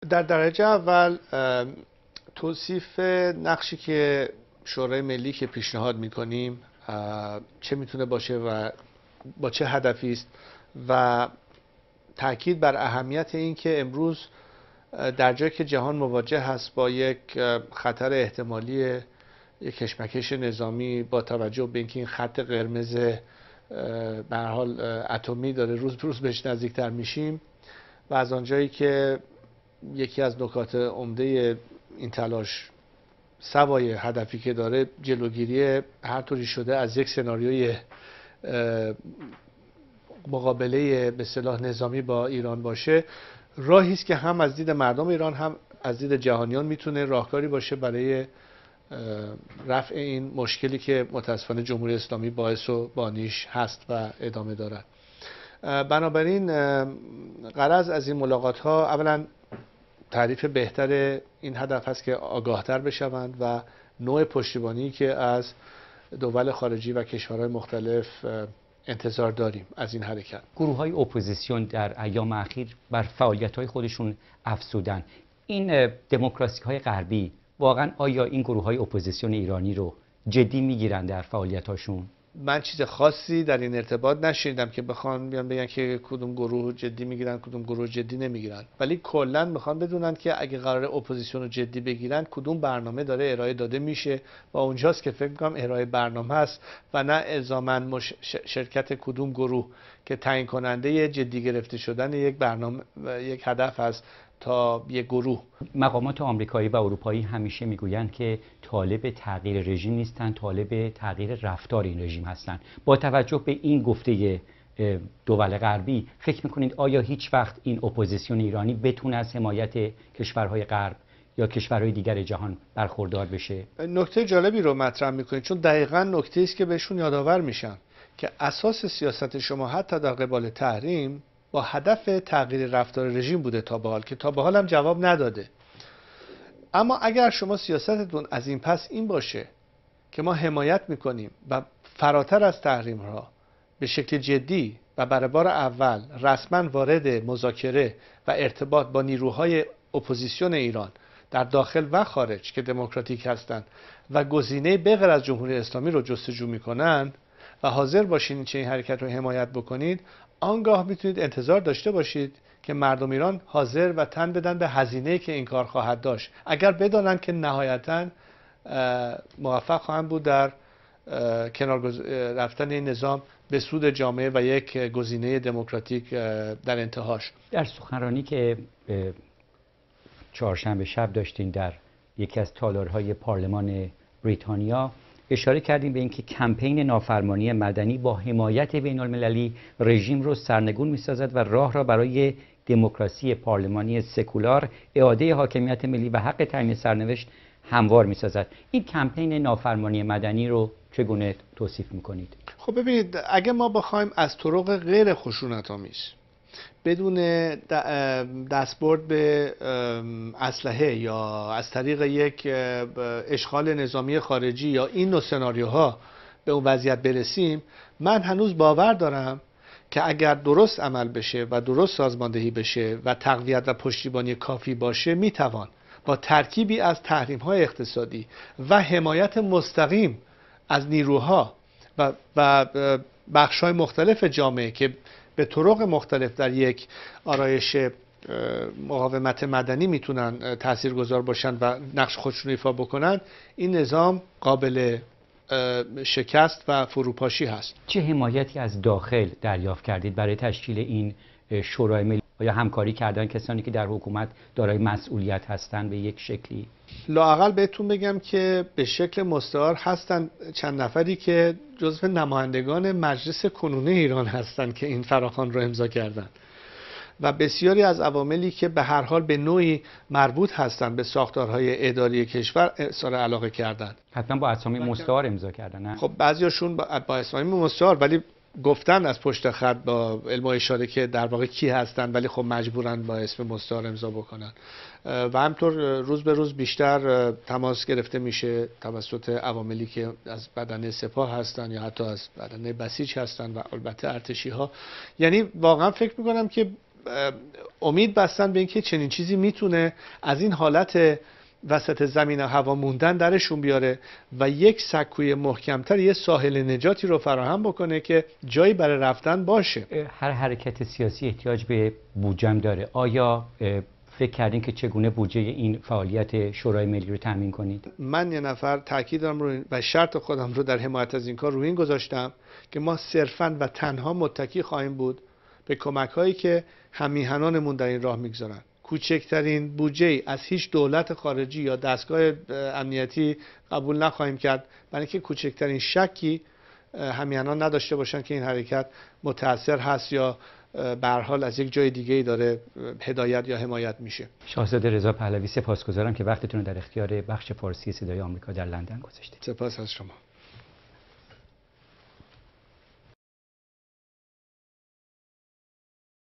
در درجه اول توصیف نقشی که شورای ملی که پیشنهاد میکنیم چه میتونه باشه و با چه هدفی است و تاکید بر اهمیت این که امروز در جایی که جهان مواجه هست با یک خطر احتمالی یک کشمکش نظامی با توجه به اینکه این خط قرمز به هر حال اتمی داره روز به روز بهش نزدیکتر میشیم و از آنجایی که یکی از نکات عمده این تلاش سوای هدفی که داره جلوگیری هر طوری شده از یک سناریوی مقابله به اصطلاح نظامی با ایران باشه، راهی است که هم از دید مردم ایران هم از دید جهانیان میتونه راهکاری باشه برای رفع این مشکلی که متاسفانه جمهوری اسلامی باعث و بانیش هست و ادامه دارد. بنابراین غرض از این ملاقات ها اولا تعریف بهتر این هدف هست که آگاهتر بشوند و نوع پشتیبانی که از دول خارجی و کشورهای مختلف انتظار داریم از این حرکت. گروه‌های اپوزیسیون در ایام اخیر بر فعالیت‌های خودشون افزودن. این دموکراسی‌های غربی واقعا آیا این گروه‌های اپوزیسیون ایرانی رو جدی میگیرن در فعالیت‌هاشون؟ من چیز خاصی در این ارتباط نشنیدم که بخوان بیان بگن که کدوم گروه جدی میگیرن کدوم گروه جدی نمیگیرن، ولی کلا میخوان بدونن که اگه قرار اپوزیسیون رو جدی بگیرن کدوم برنامه داره ارائه داده میشه و اونجاست که فکر میکنم ارائه برنامه است و نه الزاما شرکت کدوم گروه که تعیین کننده جدی گرفته شدن یک برنامه یک هدف است تا یک گروه. مقامات آمریکایی و اروپایی همیشه میگویند که طالب تغییر رژیم نیستن، طالب تغییر رفتار این رژیم هستند. با توجه به این گفته دول غربی فکر میکنید آیا هیچ وقت این اپوزیسیون ایرانی بتونه از حمایت کشورهای غرب یا کشورهای دیگر جهان برخوردار بشه؟ نکته جالبی رو مطرح میکنید، چون دقیقاً نکته است که بهشون یادآور میشم که اساس سیاست شما حتی در قبال تحریم با هدف تغییر رفتار رژیم بوده تا به حال، که تا به حال هم جواب نداده. اما اگر شما سیاستتون از این پس این باشه که ما حمایت میکنیم و فراتر از تحریم ها به شکل جدی و برای بار اول رسما وارد مذاکره و ارتباط با نیروهای اپوزیسیون ایران در داخل و خارج که دموکراتیک هستند و گزینه بغیر از جمهوری اسلامی رو جستجو میکنن و حاضر باشین چه این حرکت رو حمایت بکنید، آنگاه میتونید انتظار داشته باشید که مردم ایران حاضر و تن بدن به هزینه‌ای که این کار خواهد داشت، اگر بدانن که نهایتاً موفق خواهند بود در کنار رفتن این نظام به سود جامعه و یک گزینه دموکراتیک در انتهاش. در سخنرانی که چهارشنبه شب داشتین در یکی از تالارهای پارلمان بریتانیا، اشاره کردیم به اینکه کمپین نافرمانی مدنی با حمایت بین المللی رژیم رو سرنگون می‌سازد و راه را برای دموکراسی پارلمانی سکولار، اعاده حاکمیت ملی و حق تعیین سرنوشت هموار می‌سازد. این کمپین نافرمانی مدنی رو چگونه توصیف می‌کنید؟ خب ببینید، اگه ما بخوایم از طرق غیر خشونت‌آمیز بدون دستبرد به اسلحه یا از طریق یک اشغال نظامی خارجی یا این نوع سناریوها به اون وضعیت برسیم، من هنوز باور دارم که اگر درست عمل بشه و درست سازماندهی بشه و تقویت و پشتیبانی کافی باشه، میتوان با ترکیبی از تحریم‌های اقتصادی و حمایت مستقیم از نیروها و بخش‌های مختلف جامعه که به طرق مختلف در یک آرایش مقاومت مدنی میتونن تاثیرگذار باشن و نقش خودشون ایفا بکنن، این نظام قابل شکست و فروپاشی هست. چه حمایتی از داخل دریافت کردید برای تشکیل این شورای ملی؟ آیا همکاری کردن کسانی که در حکومت دارای مسئولیت هستند به یک شکلی؟ لااقل بهتون بگم که به شکل مستعار هستن چند نفری که جزو نمایندگان مجلس کنونی ایران هستند که این فراخوان رو امضا کردن و بسیاری از عواملی که به هر حال به نوعی مربوط هستند به ساختارهای اداری کشور اظهار علاقه کردند. حتما با اسامی مستعار امضا کردن، نه؟ خب بعضیاشون با اسامی مستعار، ولی گفتن از پشت خط با علم و اشاره که در واقع کی هستن، ولی خب مجبورن با اسم مستعار امضا بکنن و همطور روز به روز بیشتر تماس گرفته میشه توسط عواملی که از بدنه سپاه هستن یا حتی از بدنه بسیج هستن و البته ارتشی ها. یعنی واقعا فکر میکنم که امید بستن به اینکه چنین چیزی میتونه از این حالت وسط زمین و هوا موندن درشون بیاره و یک سکوی محکمتر، یه ساحل نجاتی رو فراهم بکنه که جایی برای رفتن باشه. هر حرکت سیاسی احتیاج به بودجه داره. آیا فکر کردین که چگونه بودجه این فعالیت شورای ملی رو تامین کنید؟ من یه نفر تاکید دارم روی و شرط خودم رو در حمایت از این کار روی این گذاشتم که ما صرفاً و تنها متکی خواهیم بود به کمک هایی که همیهنانمون در این راه میگذارن. کوچکترین بودجه از هیچ دولت خارجی یا دستگاه امنیتی قبول نخواهیم کرد، برای اینکه کوچکترین شکی همیهنان نداشته باشن که این حرکت متأثر هست یا به هر حال از یک جای دیگه‌ای داره هدایت یا حمایت میشه. شاهزاده رضا پهلوی، سپاسگزارم که وقتتون رو در اختیار بخش فارسی صدای آمریکا در لندن گذاشتید. سپاس از شما.